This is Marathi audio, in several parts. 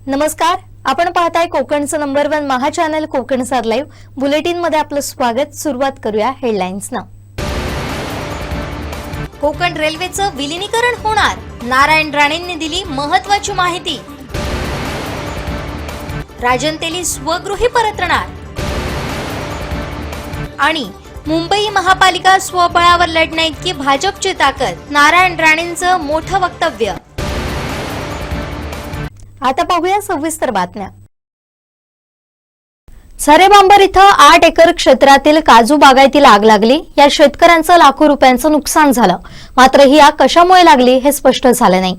नमस्कार, आपण पाहताय कोकणचं नंबर 1 महा चॅनल कोकणसार लाईव्ह बुलेटिन मध्ये आपलं स्वागत। सुरुवात करूया हेडलाईन्सना। कोकण रेल्वेचं विलीनीकरण होणार, नारायण राणेंनी दिली महत्त्वाची माहिती। राजन तेली स्वगृही परतणार आणि मुंबई महापालिका स्वबळावर लढण्याइतकी भाजपची ताकद, नारायण राणेंचं मोठं वक्तव्य। आता पाहूया सविस्तर बातम्या। झरेबांबर इथं 8 एकर क्षेत्रातील काजू बागायतीला आग लागली। या शेतकऱ्यांचं लाखो रुपयांचं नुकसान झालं, मात्र ही आग कशामुळे लागली हे स्पष्ट झालं नाही।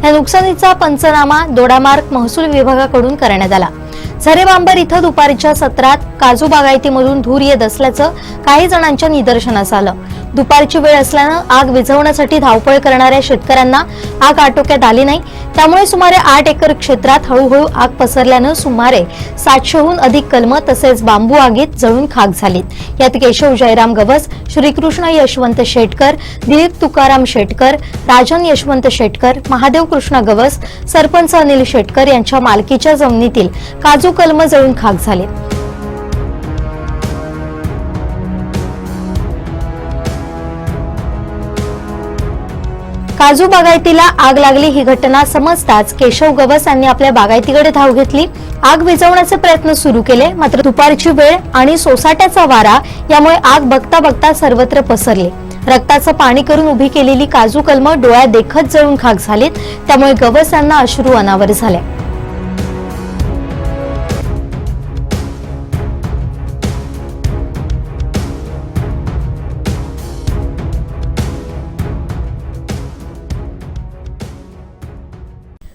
या नुकसानीचा पंचनामा दोडामार्ग महसूल विभागाकडून करण्यात आला। झरेबांबर इथं दुपारच्या सत्रात काजू बागायतीमधून धूर येत असल्याचं काही जणांच्या निदर्शनास आलं। दुपारची वेळ असल्यानं आग विझवण्यासाठी धावपळ करणाऱ्या शेतकऱ्यांना आग आटोक्यात आली नाही, त्यामुळे सुमारे 8 एकर क्षेत्रात हळूहळू आग पसरल्यानं सुमारे 700हून अधिक कलमं तसेच बांबू आगीत जळून खाक झालीत। यात केशव जयराम गवस, श्रीकृष्ण यशवंत शेटकर, दिलीप तुकाराम शेटकर, राजन यशवंत शेटकर, महादेव कृष्ण गवस, सरपंच अनिल शेटकर यांच्या मालकीच्या जमिनीतील काजू कलमं जळून खाक झाले। काजू बागायतीला आग लागली ही घटना समजताच केशव गवस यांनी आपल्या बागायतीकडे धाव घेतली। आग विझवण्याचे प्रयत्न सुरू केले, मात्र दुपारची वेळ आणि सोसाट्याचा वारा यामुळे आग बघता बघता सर्वत्र पसरली। रक्ताचं पाणी करून उभी केलेली काजू कलमं डोळ्यात देखत जळून खाक झालीत, त्यामुळे गवस यांना अश्रू अनावर झाले।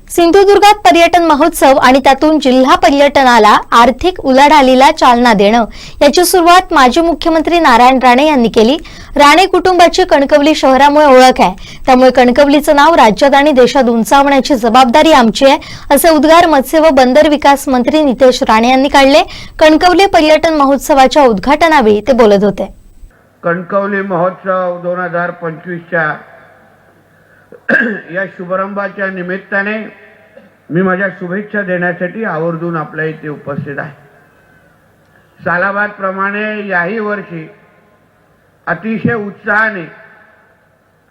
सिंधुदुर्गात पर्यटन महोत्सव आणि त्यातून जिल्हा पर्यटनाला आर्थिक उलाढालीला चालना देणं याची सुरुवात माजी मुख्यमंत्री नारायण राणे यांनी केली। राणे कुटुंबाची कणकवली शहरामुळे ओळख आहे, त्यामुळे कणकवलीचं नाव राज्यात आणि देशात उंचावण्याची जबाबदारी आमची आहे, असे उद्गार मत्स्य व बंदर विकास मंत्री नितेश राणे यांनी काढले। कणकवली पर्यटन महोत्सवाच्या उद्घाटनावेळी ते बोलत होते। कणकवली महोत्सव 2025च्या या शुभारंभाच्या निमित्ताने मी माझ्या शुभेच्छा देण्यासाठी आवर्जून आपल्या इथे उपस्थित आहे। सालाबाद प्रमाणे याही वर्षी अतिशय उत्साहाने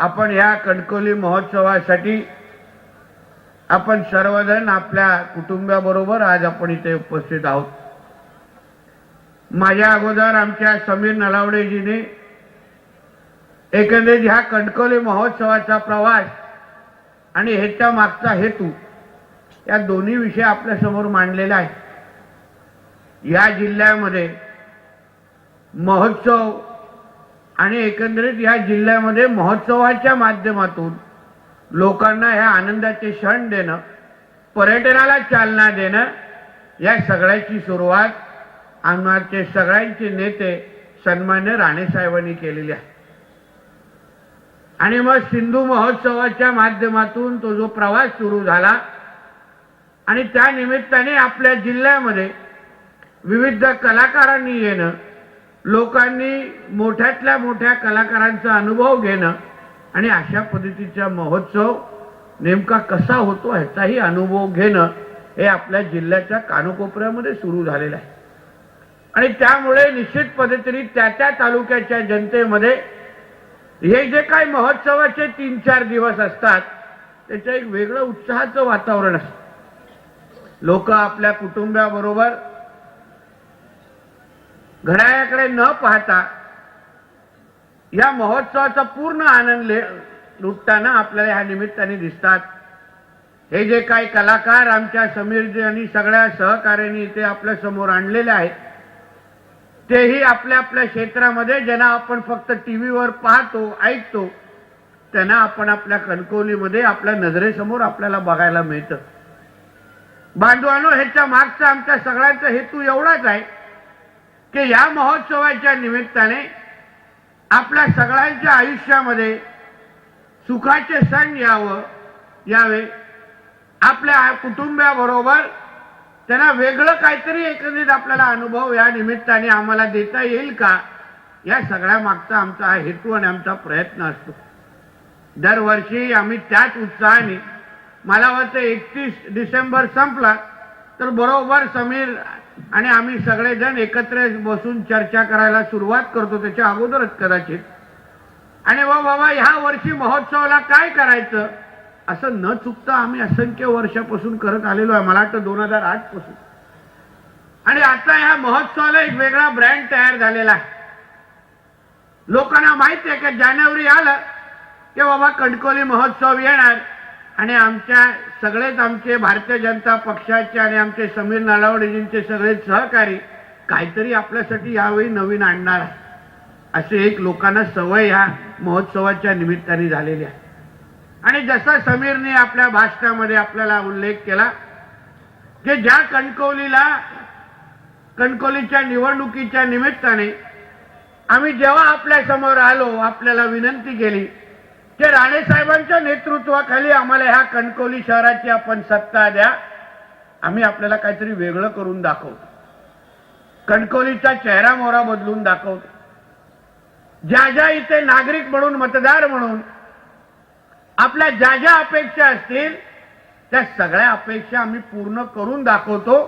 आपण या कणकवली महोत्सवासाठी आपण सर्वजण आपल्या कुटुंबाबरोबर आज आपण इथे उपस्थित आहोत। माझ्या अगोदर आमच्या समीर नलावडेजीने एकंदरीत ह्या कणकवली महोत्सवाचा प्रवास आणि ह्याच्या मागचा हेतू या दोन्ही विषय आपल्या समोर मांडलेला आहे। या जिल्ह्यामध्ये महोत्सव आणि एकंदरीत या जिल्ह्यामध्ये महोत्सवाच्या माध्यमातून लोकांना ह्या आनंदाचे क्षण देणं, पर्यटनाला चालना देणं, या सगळ्याची सुरुवात आमचे सगळ्यांचे नेते सन्मान्य राणे साहेबांनी केलेली आहे। आणि मग सिंधू महोत्सवाच्या माध्यमातून तो जो प्रवास सुरू झाला आणि त्या निमित्ताने आपल्या जिल्ह्यामध्ये विविध कलाकारांनी येणं, लोकांनी मोठ्यातल्या मोठ्या कलाकारांचा अनुभव घेणं आणि अशा पद्धतीचा महोत्सव नेमका कसा होतो ह्याचाही अनुभव घेणं हे आपल्या जिल्ह्याच्या कानकोपऱ्यामध्ये सुरू झालेलं आहे। आणि त्यामुळे निश्चित पद्धतीने त्या तालुक्याच्या जनतेमध्ये हे जे काही महोत्सवाचे 3-4 दिवस असतात त्याचं एक वेगळं उत्साहाचं वातावरण असतं। लोक आपल्या कुटुंबाबरोबर घड्याळाकडे न पाहता या महोत्सवाचा पूर्ण आनंद लुटताना आपल्याला ह्या निमित्ताने दिसतात। हे जे काही कलाकार आमच्या समीरजी आणि सगळ्या सहकार्याने इथे आपल्या समोर आणलेले आहेत, तेही आपल्या आपल्या क्षेत्रामध्ये ज्यांना आपण फक्त टीव्हीवर पाहतो ऐकतो त्यांना आपण आपल्या कणकवलीमध्ये आपल्या नजरेसमोर आपल्याला बघायला मिळतं। बांधवांनो, ह्याच्या मागचा आमच्या सगळ्यांचा हेतू एवढाच आहे की या महोत्सवाच्या निमित्ताने आपल्या सगळ्यांच्या आयुष्यामध्ये सुखाचे सण यावे, आपल्या कुटुंबाबरोबर त्यांना वेगळं काहीतरी एकंदरीत आपल्याला अनुभव या निमित्ताने आम्हाला देता येईल का, या सगळ्या मागचा आमचा हा हेतू आणि आमचा प्रयत्न असतो. दरवर्षी आम्ही त्याच उत्साहाने, मला वाटतं 31 डिसेंबर संपला तर बरोबर समीर आणि आम्ही सगळेजण एकत्र बसून चर्चा करायला सुरुवात करतो, त्याच्या अगोदरच कदाचित. आणि बाबा ह्या वर्षी महोत्सवाला काय करायचं, असं न चुकता आम्ही असंख्य वर्षापासून करत आलेलो आहे, मला वाटतं 2008 पासून. आणि आता ह्या महोत्सवाला एक वेगळा ब्रँड तयार झालेला आहे. लोकांना माहिती आहे की जानेवारी आलं की बाबा कणकवली महोत्सव येणार आणि सगळेच आमचे भारतीय जनता पक्षाचे आणि आमचे समीर नलावडेजींचे सगळे सहकारी काहीतरी आपल्यासाठी यावेळी नवीन आणणार आहे, असे एक लोकांना सवय ह्या महोत्सवाच्या निमित्ताने झालेली आहे. आणि जसं समीरने आपल्या भाषणामध्ये आपल्याला उल्लेख केला की ज्या कणकवलीच्या निवडणुकीच्या निमित्ताने आम्ही जेव्हा आपल्या समोर आलो, आपल्याला विनंती केली की राणे साहेबांच्या नेतृत्वाखाली आम्हाला ह्या कणकवली शहराची आपण सत्ता द्या, आम्ही आपल्याला काहीतरी वेगळं करून दाखवतो, कणकवलीचा चेहरा मोहरा बदलून दाखवतो. ज्या ज्या इथे नागरिक म्हणून, मतदार म्हणून आपल्या ज्या ज्या अपेक्षा असतील त्या सगळ्या अपेक्षा आम्ही पूर्ण करून दाखवतो,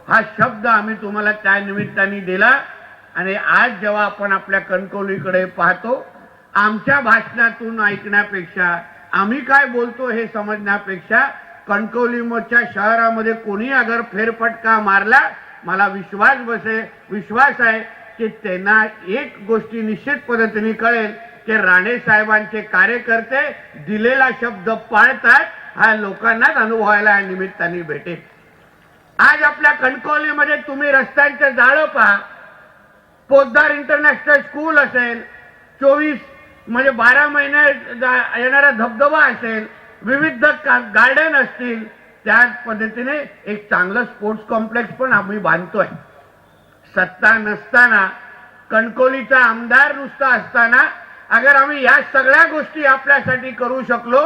हा शब्द आम्ही तुम्हाला त्या निमित्ताने दिला. आणि आज जेव्हा आपण आपल्या कणकवलीकडे पाहतो, आमच्या भाषणातून ऐकण्यापेक्षा, आम्ही काय बोलतो हे समजण्यापेक्षा, कणकवलीच्या शहरामध्ये कोणी अगर फेरफटका मारला, मला विश्वास आहे की त्यांना एक गोष्टी निश्चित पद्धतीने कळेल की राणे साहेबांचे कार्यकर्ते दिलेला शब्द पाळतात, हा लोकांनाच अनुभवायला या निमित्ताने भेटेल. आज आपल्या कणकवलीमध्ये तुम्ही रस्त्यांचे जाळं पहा, पोद्दार इंटरनॅशनल स्कूल असेल, 24 म्हणजे 12 महिने येणारा धबधबा असेल, विविध गार्डन असतील, त्याच पद्धतीने एक चांगलं स्पोर्ट्स कॉम्प्लेक्स पण आम्ही बांधतोय. सत्ता नसताना, कणकवलीचा आमदार नुसता असताना अगर आम्ही या सगळ्या गोष्टी आपल्यासाठी करू शकलो,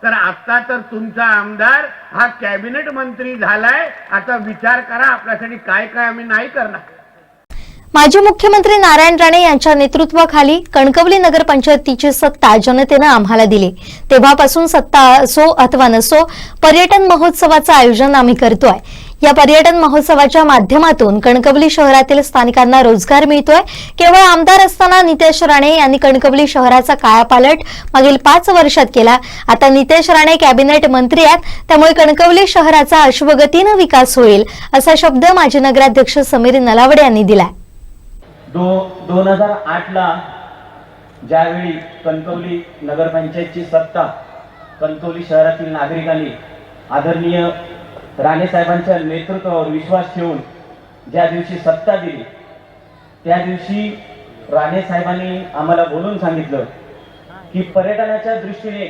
तर आता तर तुमचा आमदार हा कॅबिनेट मंत्री झालाय. आता विचार करा आपल्यासाठी काय काय आम्ही नाही करणार. माजी मुख्यमंत्री नारायण राणे यांच्या नेतृत्वाखाली कणकवली नगरपंचायतीची सत्ता जनतेनं आम्हाला दिली. तेव्हापासून सत्ता असो अथवा नसो, पर्यटन महोत्सवाचं आयोजन आम्ही करतोय. या पर्यटन महोत्सवाच्या माध्यमातून कणकवली शहरातील स्थानिकांना रोजगार मिळतोय. केवळ आमदार असताना नितेश राणे यांनी कणकवली शहराचा कायापालट मागील 5 वर्षात केला. आता नितेश राणे कॅबिनेट मंत्री आहेत, त्यामुळे कणकवली शहराचा अश्वगतीनं विकास होईल, असा शब्द माजी नगराध्यक्ष समीर नलावडे यांनी दिलाय. 2008 ला ज्यावेळी कणकवली नगरपंचायतची सत्ता कणकवली शहरातील नागरिकांनी आदरणीय राणे साहेबांच्या नेतृत्वावर विश्वास ठेवून ज्या दिवशी सत्ता दिली, त्या दिवशी राणे साहेबांनी आम्हाला बोलून सांगितलं की पर्यटनाच्या दृष्टीने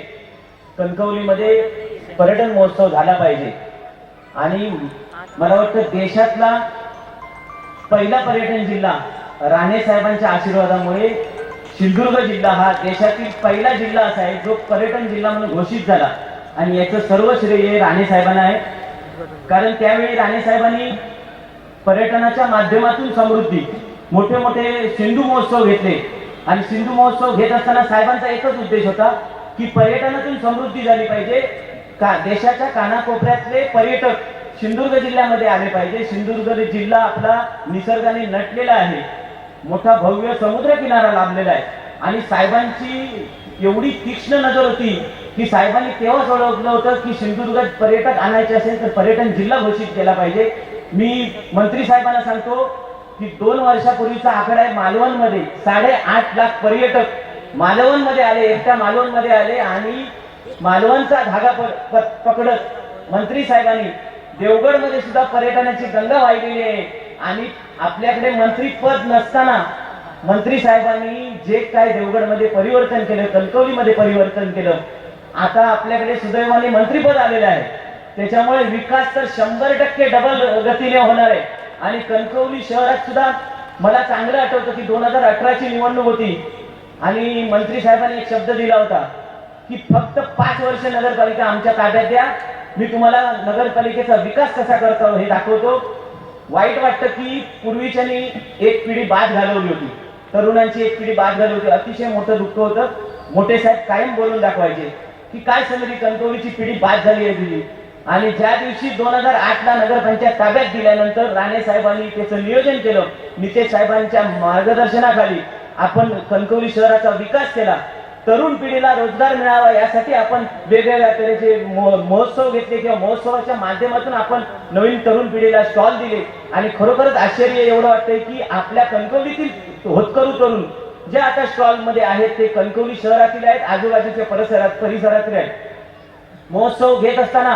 कणकवलीमध्ये पर्यटन महोत्सव झाला पाहिजे. आणि मला वाटतं देशातला पहिला पर्यटन जिल्हा राणे साहेबांच्या आशीर्वादामुळे सिंधुदुर्ग जिल्हा हा देशातील पहिला जिल्हा असा आहे जो पर्यटन जिल्हा म्हणून घोषित झाला. आणि याचं सर्व श्रेय राणे साहेबांना आहे, कारण त्यावेळी राणे साहेबांनी पर्यटनाच्या माध्यमातून समृद्धी, मोठे मोठे सिंधू महोत्सव घेतले. आणि सिंधू महोत्सव घेत असताना साहेबांचा एकच उद्देश होता की पर्यटनातून समृद्धी झाली पाहिजे, देशाच्या कानाकोपऱ्यातले पर्यटक सिंधुदुर्ग जिल्ह्यामध्ये आले पाहिजे. सिंधुदुर्ग जिल्हा आपला निसर्गाने नटलेला आहे, मोठा भव्य समुद्र किनारा लाभलेला आहे. आणि साहेबांची एवढी तीक्ष्ण नजर होती की साहेबांनी तेव्हाच ओळखलं होतं की सिंधुदुर्गात पर्यटक आणायचे असेल तर पर्यटन जिल्हा घोषित केला पाहिजे. मी मंत्री साहेबांना सांगतो की 2 वर्षापूर्वीचा आकडा आहे, मालवणमध्ये 8.5 लाख पर्यटक मालवणमध्ये आले, एकट्या मालवणमध्ये आले. आणि मालवणचा धागा पकडत मंत्री साहेबांनी देवगडमध्ये सुद्धा पर्यटनाची गंगा वाहिलेली आहे. आणि आपल्याकडे मंत्रीपद नसताना मंत्री साहेबांनी जे काय देवगडमध्ये परिवर्तन केलं, कणकवलीमध्ये परिवर्तन केलं, आता आपल्याकडे सुदैवाने मंत्रीपद आलेलं आहे. त्याच्यामुळे विकास तर 100% डबल गतीने होणार आहे. आणि कणकवली शहरात सुद्धा मला चांगलं आठवतं की 2018ची निवडणूक होती आणि मंत्री साहेबांनी एक शब्द दिला होता की फक्त 5 वर्ष नगरपालिका आमच्या ताब्यात द्या, मी तुम्हाला नगरपालिकेचा विकास कसा करतो हे दाखवतो. वाईट वाटतं की पूर्वीच्यानी एक पिढी बाद घालवली होती, तरुणांची एक पिढी बाद घालवली होती. अतिशय मोठं दुःख होतं. मोठे साहेब कायम बोलून दाखवायचे की काय समरी कणकवलीची पिढी बाद झाली आहे तुझी. आणि ज्या दिवशी 2008ला नगरपंचायत ताब्यात दिल्यानंतर राणे साहेबांनी त्याचं नियोजन केलं. नितेश साहेबांच्या मार्गदर्शनाखाली आपण कणकवली शहराचा विकास केला. तरुण पिढीला रोजगार मिळावा यासाठी आपण वेगवेगळ्या तऱ्हेचे महोत्सव घेतले किंवा महोत्सवाच्या माध्यमातून आपण नवीन तरुण पिढीला स्टॉल दिले. आणि खरोखरच आश्चर्य एवढं वाटतंय की आपल्या कणकवलीतील होतकरू तरुण जे आता स्टॉल मध्ये आहेत ते कणकवली शहरातील आहेत, आजूबाजूच्या परिसरातील आहेत. महोत्सव घेत असताना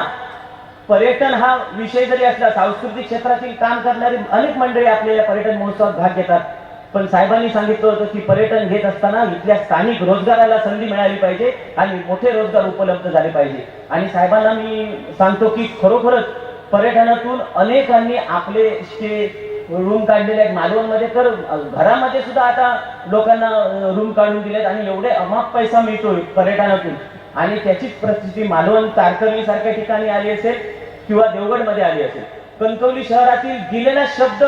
पर्यटन हा विषय जरी असला, सांस्कृतिक क्षेत्रातील काम करणारी अनेक मंडळी आपल्या पर्यटन महोत्सवात भाग घेतात. पण साहेबांनी सांगितलं होतं की पर्यटन घेत असताना इथल्या स्थानिक रोजगाराला संधी मिळाली पाहिजे आणि मोठे रोजगार उपलब्ध झाले पाहिजे. आणि साहेबांना मी सांगतो की खरोखरच पर्यटनातून अनेकांनी आपले स्टे रूम काढलेले आहेत. मालवणमध्ये तर घरामध्ये सुद्धा आता लोकांना रूम काढून दिलेत आणि एवढे अमाप पैसा मिळतोय पर्यटनातून. आणि त्याचीच परिस्थिती मालवण तारकर्ली सारख्या ठिकाणी आली असेल किंवा देवगड मध्ये आली असेल. कणकवली शहरातील दिलेला शब्द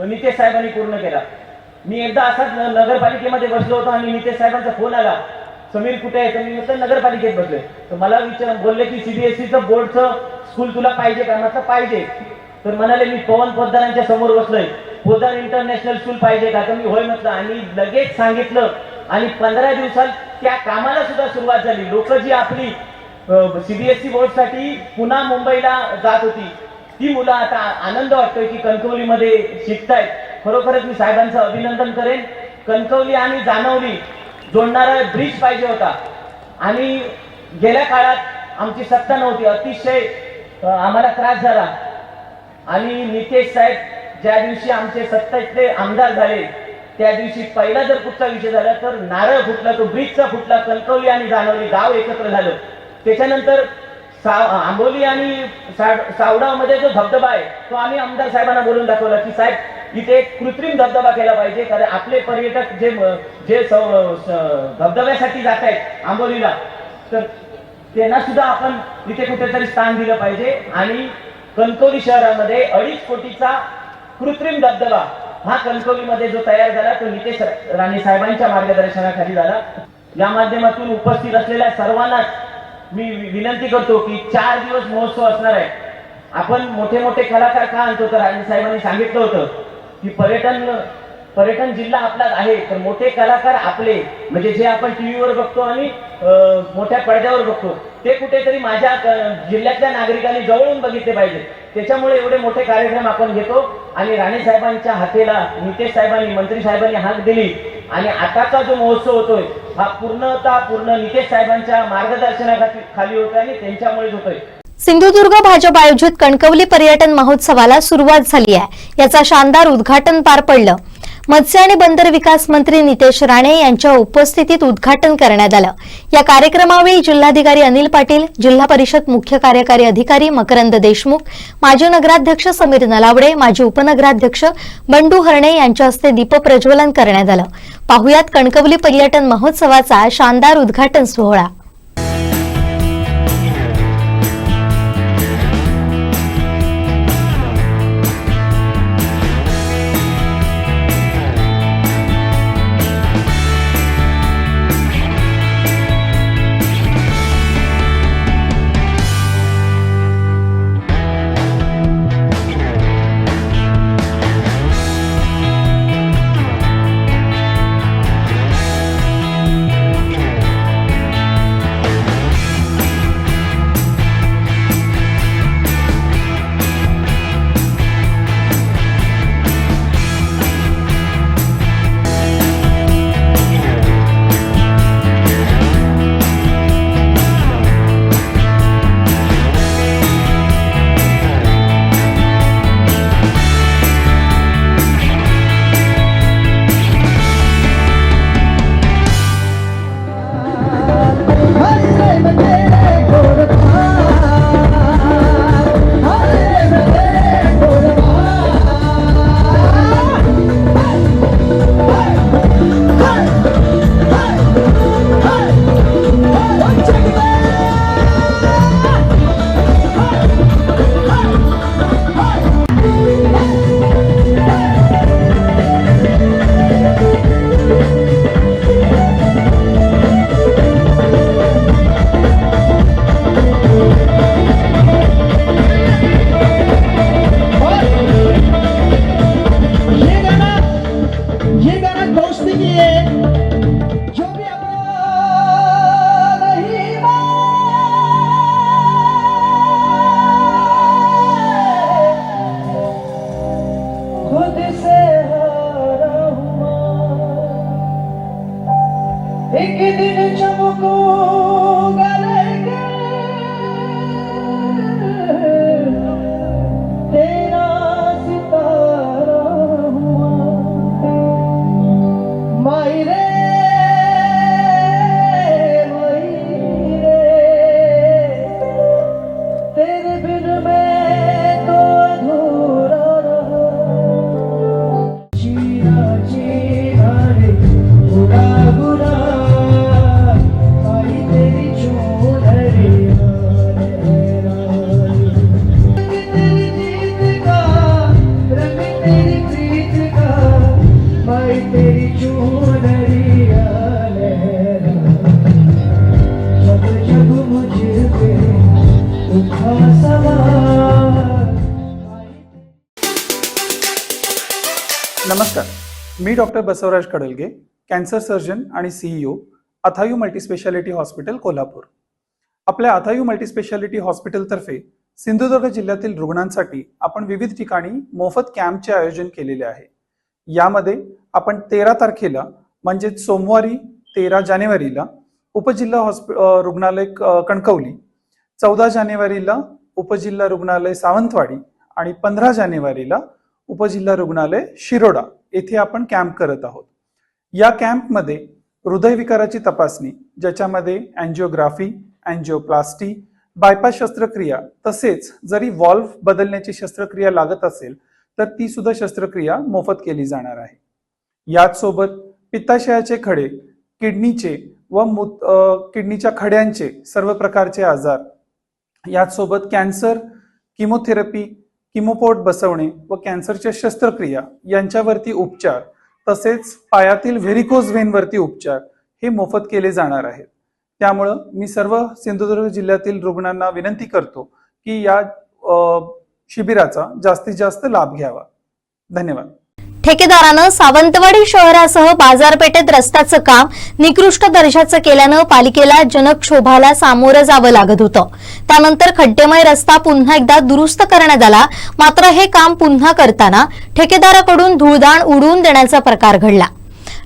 नितेश साहेबांनी पूर्ण केला. मी एकदा असाच नगरपालिकेमध्ये बसलो होतो आणि नितेश साहेबांचा फोन आला, समीर कुठे आहे? तर मी म्हटलं नगरपालिकेत बसलोय. तर मला बोलले की CBSEचं बोर्डचं स्कूल तुला पाहिजे का? म्हटलं पाहिजे. तर म्हणाले मी पवन पोद्दारांच्या समोर बसलोय, पोद्दार इंटरनॅशनल स्कूल पाहिजे का? तर मी होय म्हटलं आणि लगेच सांगितलं. आणि 15 दिवसात त्या कामाला सुद्धा सुरुवात झाली. लोक जी आपली CBSE बोर्डसाठी पुन्हा मुंबईला जात होती ती मुलं आता आनंद वाटतोय की कणकवलीमध्ये शिकतायत. खरोखरच मी साहेबांचं अभिनंदन करेन. कणकवली आणि जानवली जोडणारा ब्रिज पाहिजे होता आणि गेल्या काळात आमची सत्ता नव्हती, अतिशय आम्हाला त्रास झाला. आणि नितेश साहेब ज्या दिवशी आमचे सत्तेतले आमदार झाले त्या दिवशी पहिला जर कुठचा विषय झाला तर नारळ फुटला, तो ब्रिजचा फुटला. कणकवली आणि जानवली गाव एकत्र झालं. त्याच्यानंतर आंबोली आणि सावडा मध्ये जो धबधबा आहे तो आम्ही आमदार साहेबांना बोलून दाखवला की साहेब इथे एक कृत्रिम धबधबा केला पाहिजे, कारण आपले पर्यटक जे धबधब्यासाठी जात आहेत आंबोलीला तर त्यांना सुद्धा आपण इथे कुठेतरी स्थान दिलं पाहिजे. आणि कणकवली शहरामध्ये 2.5 कोटीचा कृत्रिम धबधबा हा कणकवलीमध्ये जो तयार झाला तो नितेश राणे साहेबांच्या मार्गदर्शनाखाली झाला. या माध्यमातून उपस्थित असलेल्या सर्वांनाच मी विनंती करतो की 4 दिवस महोत्सव असणार आहे. आपण मोठे मोठे कलाकार का आणतो? तर राणे साहेबांनी सांगितलं होतं की पर्यटन जिल्हा आपला आहे, तर मोठे कलाकार आपले म्हणजे जे आपण टीव्हीवर बघतो आणि मोठ्या पडद्यावर बघतो ते कुठेतरी माझ्या जिल्ह्यातल्या नागरिकांनी जवळून बघितले पाहिजे. त्याच्यामुळे एवढे मोठे कार्यक्रम आपण घेतो. आणि राणे साहेबांच्या हातेला नितेश साहेबांनी मंत्री साहेबांनी हाक दिली आणि आताचा जो महोत्सव होतोय हा पूर्ण नितेश साहेबांच्या मार्गदर्शनाखाली होतोय आणि त्यांच्यामुळेच होतोय. सिंधुदुर्ग भाजप आयोजित कणकवली पर्यटन महोत्सवाला सुरुवात झाली आहे. याचा शानदार उद्घाटन पार पडलं. मत्स्य आणि बंदर विकास मंत्री नितेश राणे यांच्या उपस्थितीत उद्घाटन करण्यात आलं. या कार्यक्रमावेळी जिल्हाधिकारी अनिल पाटील, जिल्हा परिषद मुख्य कार्यकारी अधिकारी मकरंद देशमुख, माजी नगराध्यक्ष समीर नलावडे, माजी उपनगराध्यक्ष बंडू हरणे यांच्या हस्ते दीपप्रज्वलन करण्यात आलं. पाहुयात कणकवली पर्यटन महोत्सवाचा शानदार उद्घाटन सोहळा. नमस्कार, मी डॉक्टर बसवराज कडलगे, कॅन्सर सर्जन आणि CEO अथायू मल्टीस्पेशालिटी हॉस्पिटल कोल्हापूर. आपल्या अथायू मल्टीस्पेशालिटी हॉस्पिटलतर्फे सिंधुदुर्ग जिल्ह्यातील रुग्णांसाठी आपण विविध ठिकाणी मोफत कॅम्पचे आयोजन केलेले आहे. यामध्ये आपण 13 तारखेला म्हणजे सोमवारी 13 जानेवारीला उपजिल्हा रुग्णालय कणकवली, 14 जानेवारीला उपजिल्हा रुग्णालय सावंतवाडी आणि 15 जानेवारीला उपजिल्हा रुग्णालय शिरोडा येथे आपण कॅम्प करत आहोत. या कॅम्पमध्ये हृदयविकाराची तपासणी, ज्याच्यामध्ये अँजिओग्राफी, अँजिओप्लास्टी, बायपास शस्त्रक्रिया तसेच जरी व्हॉल्व्ह बदलण्याची शस्त्रक्रिया लागत असेल तर ती सुद्धा शस्त्रक्रिया मोफत केली जाणार आहे. याच सोबत पित्ताशयाचे खडे, किडनीचे व किडनीच्या खड्यांचे सर्व प्रकारचे आजार, याच सोबत कॅन्सर, किमोथेरपी, किमोपोर्ट बसवणे व कॅन्सरच्या शस्त्रक्रिया यांच्यावरती उपचार तसेच पायातील व्हेरिकोज व्हेनवरती उपचार हे मोफत केले जाणार आहेत. त्यामुळं मी सर्व सिंधुदुर्ग जिल्ह्यातील रुग्णांना विनंती करतो की या शिबिराचा जास्तीत जास्त लाभ घ्यावा. धन्यवाद. ठेकेदारानं सावंतवाडी शहरासह बाजारपेठेत रस्त्याचं काम निकृष्ट दर्जाचं केल्यानं पालिकेला जनक्षोभाला सामोरं जावं लागत होतं. त्यानंतर खड्डेमय रस्ता पुन्हा एकदा दुरुस्त करण्यात आला. मात्र हे काम पुन्हा करताना ठेकेदाराकडून धूळदाण उडवून देण्याचा प्रकार घडला.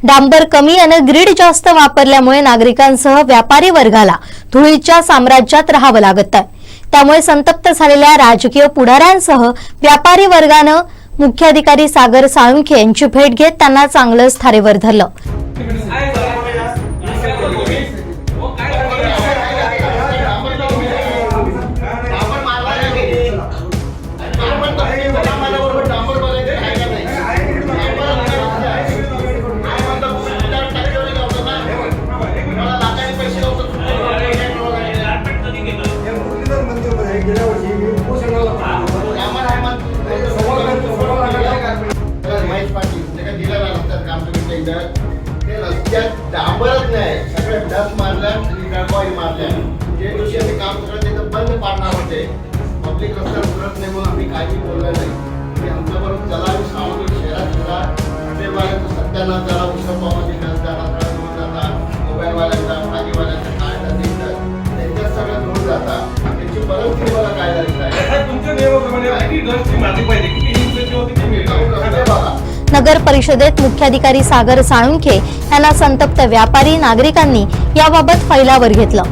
डांबर कमी आणि ग्रीड जास्त वापरल्यामुळे नागरिकांसह व्यापारी वर्गाला धुळीच्या साम्राज्यात राहावं लागत आहे. त्यामुळे संतप्त झालेल्या राजकीय पुढाऱ्यांसह व्यापारी वर्गानं मुख्याधिकारी सागर साळुंखे यांची भेट घेत त्यांना चांगलंच थारेवर धरलं. डांबरच नाही, सगळे डस मारल्या आणि गळपाई मारल्या. जे दिवशी आम्ही काम करत तिथं बंद पाडणार होते. पब्लिक रस्त्यावर उतरत नाही म्हणून आम्ही काही बोललो नाही. आणि आमच्याबरोबर चला आम्ही सावंतवाडी शहरात गेला, हॉटेलवाल्यांचं सत्यानाश झाला, उसळ पावाची डस झाला, धूळ जाता, मोबाईलवाल्यांचा, भाजीवाल्यांचा काय दिसतं त्यांच्यात सगळं धूळ जाता. त्याची परिस्थिती मला काय झाली नगर परिषदेत मुख्याधिकारी सागर साळुंखे यांना संतप्त व्यापारी नागरिकांनी याबाबत फैलावर घेतलं.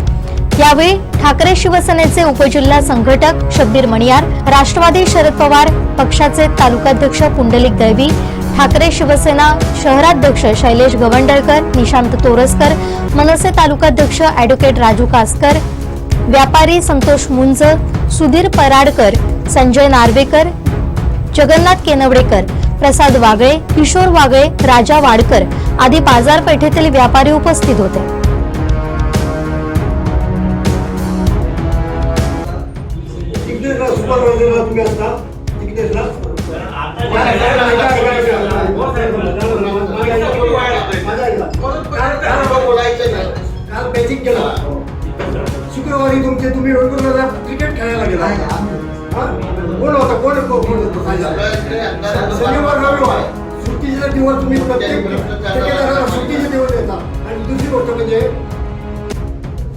यावेळी ठाकरे शिवसेनेचे उपजिल्हा संघटक शब्बीर मणियार, राष्ट्रवादी शरद पवार पक्षाचे तालुकाध्यक्ष पुंडलिक दळवी, ठाकरे शिवसेना शहराध्यक्ष शैलेश गवंडळकर, निशांत तोरसकर, मनसे तालुकाध्यक्ष ॲडव्होकेट राजू कासकर, व्यापारी संतोष मुंज, सुधीर पराडकर, संजय नार्वेकर, जगन्नाथ केनवडेकर, प्रसाद वागळे, किशोर वागळे, राजा वाडकर आदी बाजारपेठेतील व्यापारी उपस्थित होते. शुक्रवारी तुम्ही क्रिकेट खेळायला गेला. कोण होता कोण शनिवार रविवार सुट्टीचे दिवस तुम्ही प्रत्येक सुट्टीचे दिवस देतात. आणि दुसरी गोष्ट म्हणजे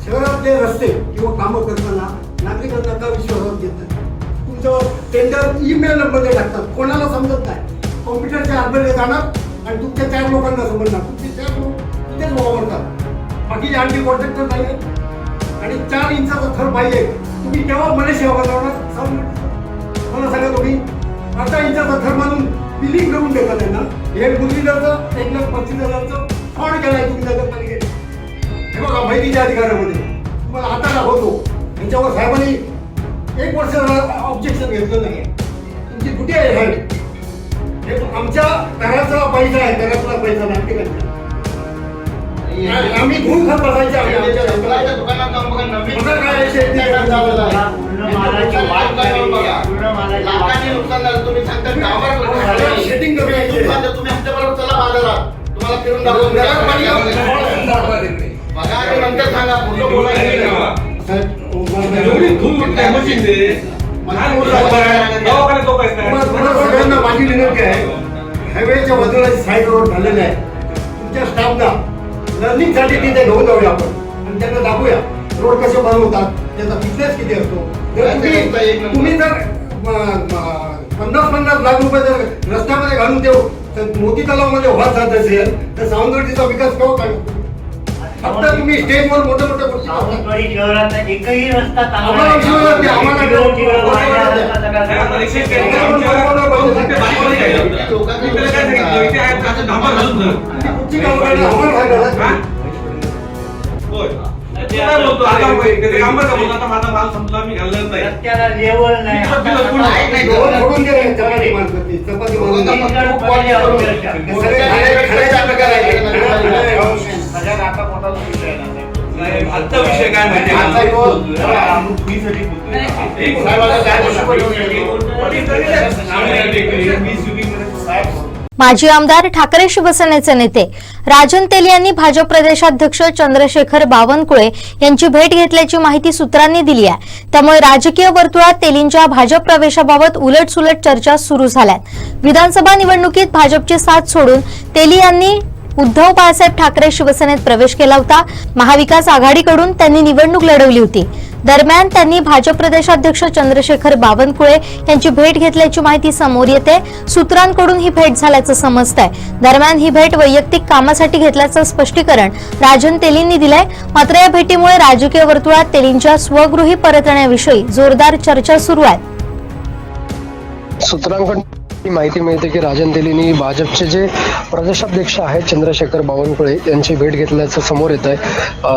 शहरातले रस्ते किंवा कामं करताना नागरिकांना का विश्वासात घेतात. तुमचं टेंडर ईमेल नंबर टाकतात, कोणाला समजत नाही. कॉम्प्युटरच्या आतमध्ये जाणार आणि तुमच्या 4 लोकांना समजणार, तुमचे 4 लोक तिथेच वापरतात. बाकीचे आणखी कॉन्ट्रॅक्टर नाही आणि 4 इंचाचा थर पाहिजे. तुम्ही केव्हा मला सेवा बनवणार मला सांगा. तुम्ही 18 इंचाचा थर मानून बिलिंग करून देतात त्यांना. हे मुलीचं 1,25,000चं फ्रॉड केलाय तुम्ही नगरपालिकेत. हे बघा माहितीच्या अधिकारामध्ये तुम्हाला आता दाखवतो. यांच्यावर साहेबांनी 1 वर्ष ऑब्जेक्शन घेतलं नाही. तुमची कुठे आहे? हे आमच्या घराचा पैसा आहे, घरातला पैसा नागरिकांचा. आम्ही धूळ खात बसायचे. दुकानात जाऊन बघा नवीन काय नुकसान झालं. तुम्ही सांगता शेटिंग तुम्ही आमच्याबरोबर चला बाजारात, तुम्हाला फिरून दाखवून बघा आणि नंतर सांगा. पुढचं बोलायचं माझी विनंती आहे. हायवेच्या झालेले आहे. तुमच्या स्टाफना लर्निंगसाठी तिथे घेऊन जाऊया आपण आणि त्यांना दाखवूया रोड कसे बनवतात, त्याचा फिटनेस किती असतो. जर तुम्ही जर 50 लाख रुपये जर रस्त्यामध्ये घालून देऊ तर मोती तलावामध्ये वाद जात असेल तर सावंतवाडीचा विकास केव्हा करणार? फक्त तुम्ही स्टेजवर मोठ्या मोठ्या गोष्टी करता. सावंतवाडी शहरात एकही रस्ता आम्हाला विश्वास आहे की कुठची कामं करणार? आम्हाला काय करायचं? रस्त्याला लेवल नाही. दोन फोडून दे रे, चपाती माणसं, चपाती बनवून दे. हे सगळे खाण्याचे प्रकार आहेत. सगळ्यात आता मोठा विषय आहे. आजचा विषय काय माजी आमदार ठाकरे शिवसेनेचे नेते राजन तेली यांनी भाजप प्रदेशाध्यक्ष चंद्रशेखर बावनकुळे यांची भेट घेतल्याची माहिती सूत्रांनी दिली आहे. त्यामुळे राजकीय वर्तुळात तेलींच्या भाजप प्रवेशाबाबत उलटसुलट चर्चा सुरू झाल्यात. विधानसभा निवडणुकीत भाजपची साथ सोडून तेली यांनी उद्धव बाळासाहेब ठाकरे शिवसेनेत प्रवेश केला होता. महाविकास आघाडीकडून त्यांनी निवडणूक लढवली होती. दरम्यान त्यांनी भाजप प्रदेशाध्यक्ष चंद्रशेखर बावनकुळे यांची भेट घेतल्याची माहिती समोर येते. सूत्रांकडून ही भेट झाल्याचं समजतंय. दरम्यान ही भेट वैयक्तिक कामासाठी घेतल्याचं स्पष्टीकरण राजन तेलींनी दिलंय. मात्र या भेटीमुळे राजकीय वर्तुळात तेलींच्या स्वगृही परतण्याविषयी जोरदार चर्चा सुरू आहे. सूत्रांकडून माहिती मिळते की राजन तेलींनी भाजपचे जे प्रदेशाध्यक्ष आहेत चंद्रशेखर बावनकुळे यांची भेट घेतल्याचं समोर येत आहे.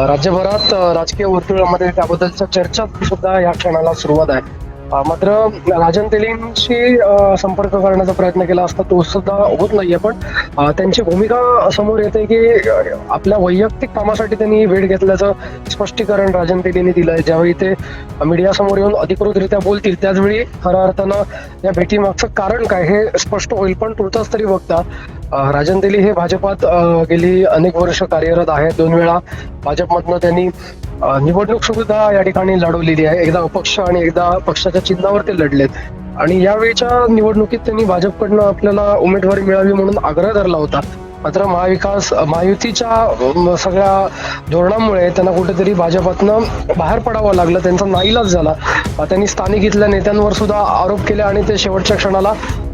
राज्यभरात राजकीय वर्तुळामध्ये त्याबद्दलच्या चर्चा सुद्धा या क्षणाला सुरुवात आहे. मात्र राजन तेलींशी संपर्क करण्याचा प्रयत्न केला असता तो सुद्धा होत नाहीये. पण त्यांची भूमिका समोर येते की आपल्या वैयक्तिक कामासाठी त्यांनी भेट घेतल्याचं स्पष्टीकरण राजन तेलींनी दिलंय. ज्यावेळी ते मीडियासमोर येऊन अधिकृतरित्या बोलतील त्याचवेळी खऱ्या अर्थानं या भेटीमागचं कारण काय हे स्पष्ट होईल. पण तुर्तास तरी बघता राजन तेली हे भाजपात गेली अनेक वर्ष कार्यरत आहेत. 2 वेळा भाजपमधनं त्यांनी निवडणूक सुद्धा या ठिकाणी लढवलेली आहे. एकदा अपक्ष आणि एकदा पक्षाच्या चिन्हावर ते लढलेत. आणि यावेळीच्या निवडणुकीत त्यांनी भाजपकडनं आपल्याला उमेदवारी मिळावी म्हणून आग्रह धरला होता. मात्र महायुतीच्या सगळ्या धोरणामुळे त्यांना कुठेतरी भाजपातनं बाहेर पडावं लागलं. त्यांचा नाईलाज झाला. त्यांनी स्थानिक इथल्या नेत्यांवर सुद्धा आरोप केले आणि ते शेवटच्या क्षणाला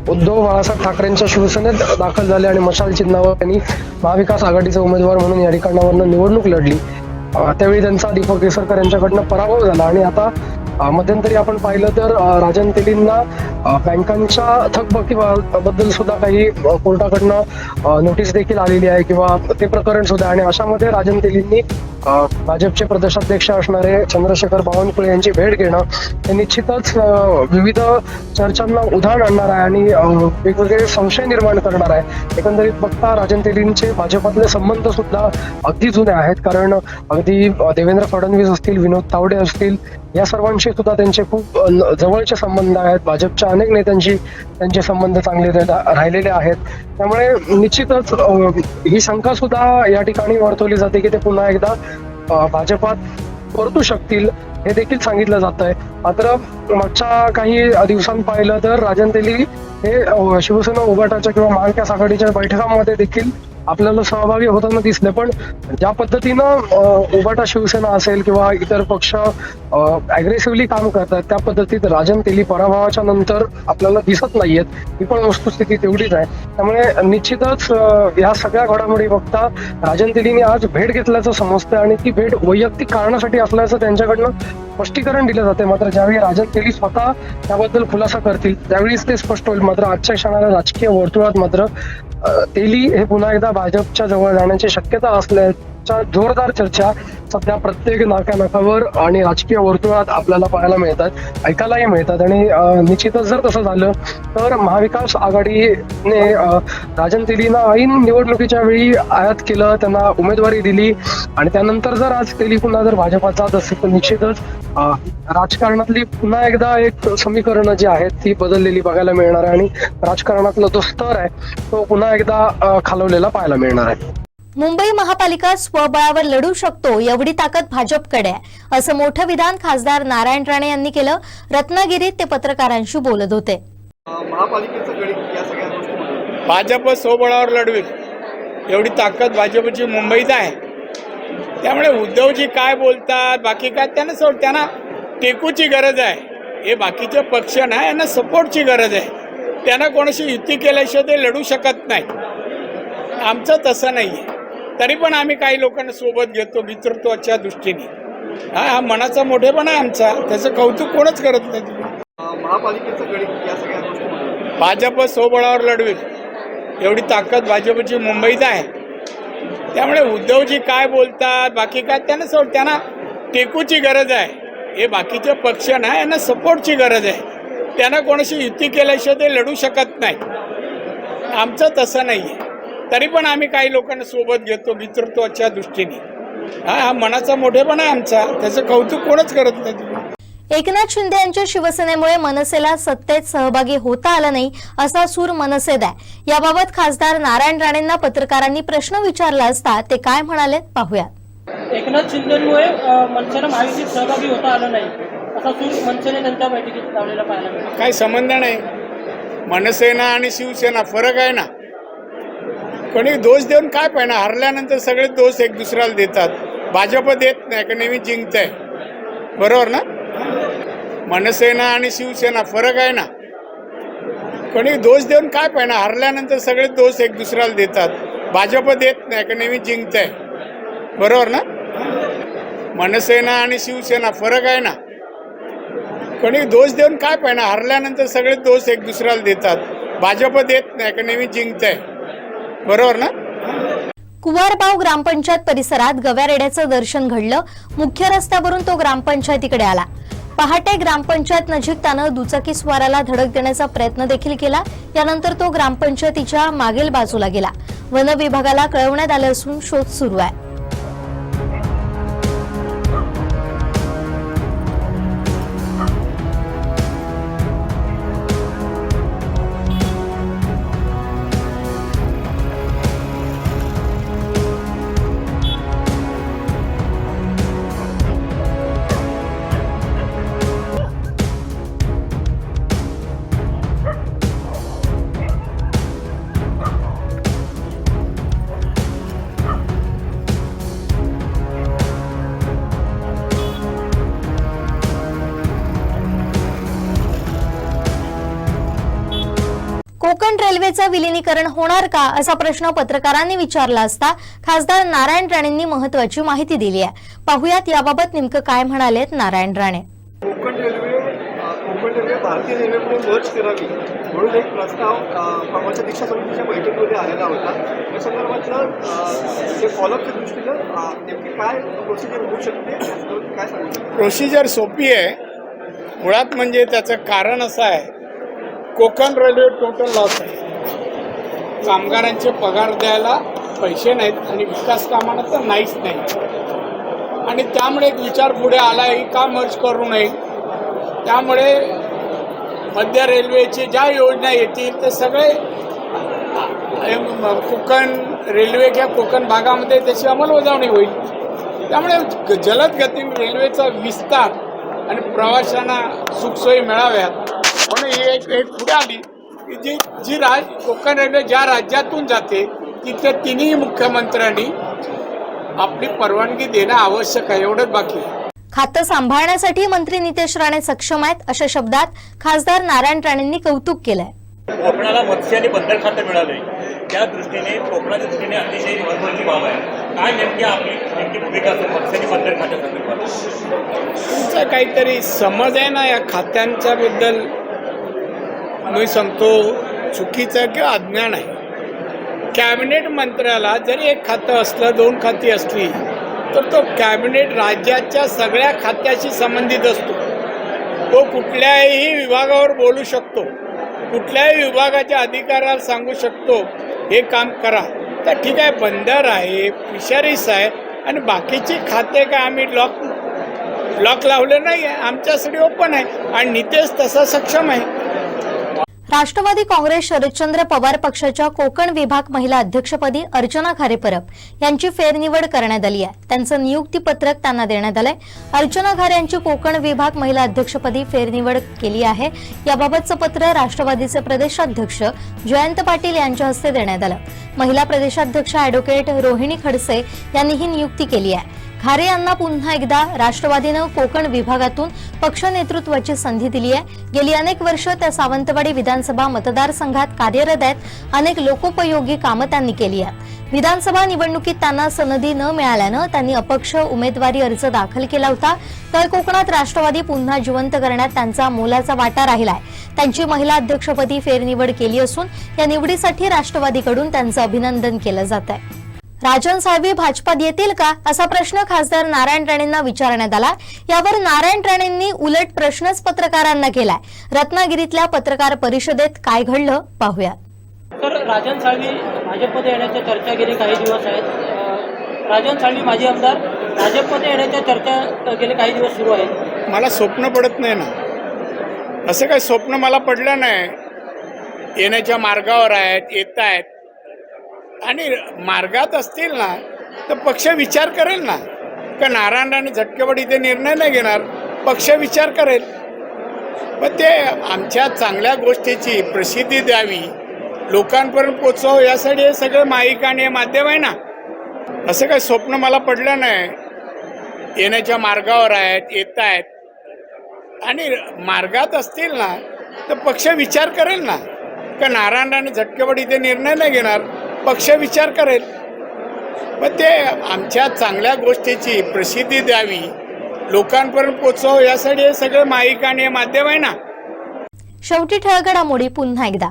उद्धव बाळासाहेब ठाकरेंच्या शिवसेनेत दाखल झाले आणि मशाल चिन्हावर त्यांनी महाविकास आघाडीचे उमेदवार म्हणून या ठिकाणावरनं निवडणूक लढली. त्यावेळी त्यांचा दीपक केसरकर यांच्याकडनं पराभव झाला. आणि आता मध्यंतरी आपण पाहिलं तर राजन तेलींना बँकांच्या थकबाकीबद्दल सुद्धा काही कोर्टाकडनं नोटीस देखील आलेली आहे किंवा ते प्रकरण सुद्धा. आणि अशामध्ये राजन तेलींनी भाजपचे प्रदेशाध्यक्ष असणारे चंद्रशेखर बावनकुळे यांची भेट घेणं हे निश्चितच विविध चर्चांना उधाण आणणार आहे आणि वेगवेगळे संशय निर्माण करणार आहे. एकंदरीत बघता राजन तेलींचे भाजपातले संबंध सुद्धा अगदी जुने आहेत. कारण अगदी देवेंद्र फडणवीस असतील, विनोद तावडे असतील, या सर्वांशी सुद्धा त्यांचे खूप जवळचे संबंध आहेत. भाजपच्या अनेक नेत्यांशी त्यांचे संबंध चांगले राहिलेले आहेत. त्यामुळे निश्चितच ही शंका सुद्धा या ठिकाणी वर्तवली जाते की ते पुन्हा एकदा भाजपात परतू शकतील हे देखील सांगितलं जात आहे. मात्र मागच्या काही दिवसांत पाहिलं तर राजन तेली हे शिवसेना उभाटाच्या किंवा महाविकास आघाडीच्या बैठकांमध्ये देखील आपल्याला सहभागी होताना दिसले. पण ज्या पद्धतीनं उभाटा शिवसेना असेल किंवा इतर पक्ष अग्रेसिव्हली काम करतात त्या पद्धतीत राजन तेली पराभवाच्या नंतर आपल्याला दिसत नाहीयेत. ही पण वस्तुस्थिती तेवढीच आहे. त्यामुळे निश्चितच या सगळ्या घडामोडी बघता राजन तेलींनी आज भेट घेतल्याचं समजतं आणि ती भेट वैयक्तिक कारणासाठी असल्याचं त्यांच्याकडनं स्पष्टीकरण दिलं जाते. मात्र ज्यावेळी राजन तेली स्वतः त्याबद्दल खुलासा करतील त्यावेळीच ते स्पष्ट होईल. मात्र आजच्या क्षणाला राजकीय वर्तुळात मात्र तेली हे पुन्हा एकदा भाजपच्या जवळ जाण्याची शक्यता असल्याच्या जोरदार चर्चा सध्या प्रत्येक नाक्यानाकावर आणि राजकीय वर्तुळात आपल्याला पाहायला मिळतात, ऐकायलाही मिळतात. आणि निश्चितच जर तसं झालं तर महाविकास आघाडीने राजन तेलींना ऐन निवडणुकीच्या वेळी आयात केलं, त्यांना उमेदवारी दिली आणि त्यानंतर जर आज तेली पुन्हा जर भाजपात जात असेल तर निश्चितच राजकारणातली पुन्हा एकदा एक समीकरणं जी आहेत ती बदललेली बघायला मिळणार आहे आणि राजकारणातला जो स्तर आहे तो पुन्हा एकदा खालवलेला पाहायला मिळणार आहे. मुंबई महापालिका स्वबळावर लढू शकतो एवढी ताकद भाजपकडे आहे असं मोठं विधान खासदार नारायण राणे यांनी केलं. रत्नागिरीत ते पत्रकारांशी बोलत होते. भाजप स्वबळावर लढवेल एवढी ताकद भाजपची मुंबईत आहे. त्यामुळे उद्धवजी काय बोलतात बाकी काय त्यांना टेकूची गरज आहे. हे बाकीचे पक्ष नाही, यांना सपोर्टची गरज आहे. त्यांना कोणाशी युती केल्याशिवाय ते लढू शकत नाही. आमचं तसं नाही आहे. तरी पण आम्ही काही लोकांना सोबत घेतो मित्रत्वाच्या दृष्टीने. हा मनाचा मोठेपणा आहे आमचा, त्याचं कौतुक कोणच करत नाही. महापालिकेचं गणित या सगळ्या गोष्टी भाजप स्वबळावर लढवेल एवढी ताकद भाजपची मुंबईत आहे. त्यामुळे उद्धवजी काय बोलतात बाकी काय त्यांना टेकूची गरज आहे. हे बाकीचे पक्ष नाही, यांना सपोर्टची गरज आहे. त्यांना कोणाशी युती केल्याशिवाय ते लढू शकत नाही. आमचं तसं नाही आहे. तरी पण आम्ही काही लोकांना सोबत घेतो मित्रत्वाच्या दृष्टीने. हा मनाचा मोठेपणा आहे आमचा, त्याचं कौतुक कोणच करत नाही. एकनाथ शिंदे यांच्या शिवसेनेमुळे मनसेला सत्तेत सहभागी होता आलं नाही असा सूर मनसेत आहे. याबाबत खासदार नारायण राणेंना पत्रकारांनी प्रश्न विचारला असता ते काय म्हणाले पाहूयात. एकनाथ शिंदेमुळे मनसेला महायुतीत सहभागी होता आलं नाही असा सूर मनसेने त्यांच्या बैठकीत लावलेला पाहायला मिळाला. काही संबंध नाही. मनसेना आणि शिवसेना फरक आहे ना. कोणी दोष देऊन काय पाहिजे. हरल्यानंतर सगळे दोष एक दुसऱ्याला देतात. भाजप देत नाही का नेहमी जिंकत आहे. बरोबर ना. मनसेना आणि शिवसेना फरक आहे ना. कोणी दोष देऊन काय पाहिजे. हरल्यानंतर सगळे दोष एक दुसऱ्याला देतात. भाजप देत नाही का नेहमी जिंकत आहे. बरोबर ना. मनसेना आणि शिवसेना फरक आहे ना. कोणी दोष देऊन काय पाहिजे. हरल्यानंतर सगळे दोष एक दुसऱ्याला देतात. भाजप देत नाही का नेहमी जिंकत आहे. बरोबर ना. कुवारबाव ग्रामपंचायत परिसरात गव्यारेड्याचं दर्शन घडलं. मुख्य रस्त्यावरून तो ग्रामपंचायतीकडे आला. पहाटे ग्रामपंचायत नजीक त्यानं दुचाकी स्वाराला धडक देण्याचा प्रयत्न देखील केला. यानंतर तो ग्रामपंचायतीच्या मागील बाजूला गेला. वन विभागाला कळवण्यात आलं असून शोध सुरू आहे. कोकण रेल्वेचं विलिनीकरण होणार का असा प्रश्न पत्रकारांनी विचारला असता खासदार नारायण राणेंनी महत्त्वाची माहिती दिली आहे. पाहुयात याबाबत नेमकं काय म्हणालेत नारायण राणे. कोकण रेल्वे भारतीय रेल्वेमध्ये मर्ज करावी म्हणून एक प्रस्ताव परवाच्या दीक्षा समितीच्या बैठकीमध्ये आलेला होता. या संदर्भातलं जे फॉलोअपच्या दृष्टीनं नेमकी काय प्रोसिजर होऊ शकते काय सांगू शकतो. प्रोसिजर सोपी आहे. मुळात म्हणजे त्याचं कारण असं आहे. कोकण रेल्वे टोटल लॉस आहे. कामगारांचे पगार द्यायला पैसे नाहीत आणि विकास कामांना तर नाहीच नाही. आणि त्यामुळे एक विचार पुढे आला आहे का मर्ज करू नये. त्यामुळे मध्य रेल्वेची ज्या योजना येतील ते सगळे कोकण रेल्वे किंवा कोकण भागामध्ये त्याची अंमलबजावणी होईल. त्यामुळे जलद गतीने रेल्वेचा विस्तार आणि प्रवाशांना सुखसोयी मिळाव्यात म्हणून ही एक पुढे आली की जी कोकण रेल्वे ज्या राज्यातून जाते तिथे तिन्ही मुख्यमंत्र्यांनी आपली परवानगी देणं आवश्यक आहे. एवढंच बाकी आहे. खातं सांभाळण्यासाठी मंत्री नितेश राणे सक्षम आहेत अशा शब्दात खासदार नारायण राणेंनी कौतुक केलंय. कोकणाला मत्स्य आणि बंदर खातं मिळालंय त्या दृष्टीने कोकणाच्या दृष्टीने अतिशय महत्त्वाची बाब आहे. काय नेमकी भूमिका असेल मत्स्य आणि बंदर खात्यासंदर्भात. तुमचा काहीतरी समज आहे ना या खात्यांच्या बद्दल. मी सांगतो चुकीचं किंवा अज्ञान आहे. कॅबिनेट मंत्र्याला जरी एक खातं असलं 2 खाती असली तर तो कॅबिनेट राज्याच्या सगळ्या खात्याशी संबंधित असतो. तो कुठल्याही विभागावर बोलू शकतो. कुठल्याही विभागाच्या अधिकाऱ्याला सांगू शकतो हे काम करा. तर ठीक आहे बंदर आहे फिशरीज आहे आणि बाकीची खाते काय आम्ही लॉक लावले नाही आहे. आमच्यासाठी ओपन आहे आणि नितेश तसा सक्षम आहे. राष्ट्रवादी काँग्रेस शरदचंद्र पवार पक्षाच्या कोकण विभाग महिला अध्यक्षपदी अर्चना खारे परब यांची फेरनिवड करण्यात आली आहे. त्यांचं नियुक्तीपत्रक त्यांना देण्यात आलंय. अर्चना खारे यांची कोकण विभाग महिला अध्यक्षपदी फेरनिवड केली आहे. याबाबतचं पत्र राष्ट्रवादीचे प्रदेशाध्यक्ष जयंत पाटील यांच्या हस्ते देण्यात आलं. महिला प्रदेशाध्यक्ष अॅडव्होकेट रोहिणी खडसे यांनी ही नियुक्ती केली आहे. खारे यांना पुन्हा एकदा राष्ट्रवादीनं कोकण विभागातून पक्ष नेतृत्वाची संधी दिली आहे. गेली अनेक वर्ष त्या सावंतवाडी विधानसभा मतदारसंघात कार्यरत आहेत. अनेक लोकोपयोगी कामं त्यांनी केली आहेत. विधानसभा निवडणुकीत त्यांना सनदी न मिळाल्यानं त्यांनी अपक्ष उमेदवारी अर्ज दाखल केला होता. तर कोकणात राष्ट्रवादी पुन्हा जिवंत करण्यात त्यांचा मोलाचा वाटा राहिलाय. त्यांची महिला अध्यक्षपदी फेरनिवड केली असून या निवडीसाठी राष्ट्रवादीकडून त्यांचं अभिनंदन केलं जात आहे. राजन साळवी भाजपात येतील का असा प्रश्न खासदार नारायण राणेंना विचारण्यात आला. यावर नारायण राणेंनी उलट प्रश्नच पत्रकारांना केलाय. रत्नागिरीतल्या पत्रकार परिषदेत काय घडलं पाहूया. तर राजन साळवी भाजपमध्ये येण्याच्या चर्चा गेले काही दिवस आहेत. राजन साळवी माजी आमदार भाजपमध्ये येण्याच्या चर्चा गेले काही दिवस सुरू आहेत. मला स्वप्न पडत नाही ना, असं काही स्वप्न मला पडलं नाही. येण्याच्या मार्गावर आहेत, येत आहेत आणि मार्गात असतील ना तर पक्ष विचार करेल ना. का नारायण राणे झटकेपट इथे निर्णय नाही घेणार, पक्ष विचार करेल. पण ते आमच्या चांगल्या गोष्टीची प्रसिद्धी द्यावी, लोकांपर्यंत पोचावं, यासाठी हे सगळं माईक आणि हे माध्यम आहे ना. असं काही स्वप्न मला पडलं नाही. येण्याच्या मार्गावर आहेत, येत आहेत आणि मार्गात असतील ना तर पक्ष विचार करेल ना. का नारायण राणे झटकेपट इथे निर्णय नाही घेणार, पक्ष विचार करेल. पण ते आमच्या चांगल्या गोष्टीची प्रसिद्धी द्यावी, लोकांपर्यंत पोचावं, यासाठी हे सगळं माईक आणि हे माध्यम आहे ना. शेवटी ठळक घडामोडी पुन्हा एकदा.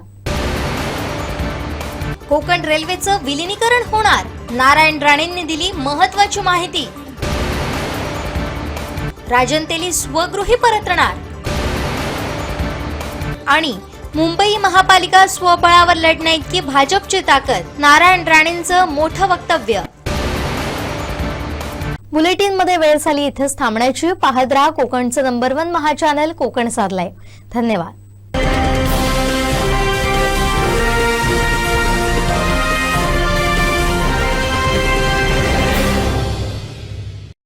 कोकण रेल्वेचं विलिनीकरण होणार, नारायण राणेंनी दिली महत्त्वाची माहिती. राजन तेली स्वगृही परतणार आणि मुंबई महापालिका स्वबळावर लढण्याइतकी भाजपची ताकद, नारायण राणेंचं मोठं वक्तव्य. बुलेटिनमध्ये वेळ झाली इथेच थांबण्याची. पाहत राहा कोकणचं नंबर 1 महा चॅनल कोकण साध लाईव्ह. धन्यवाद.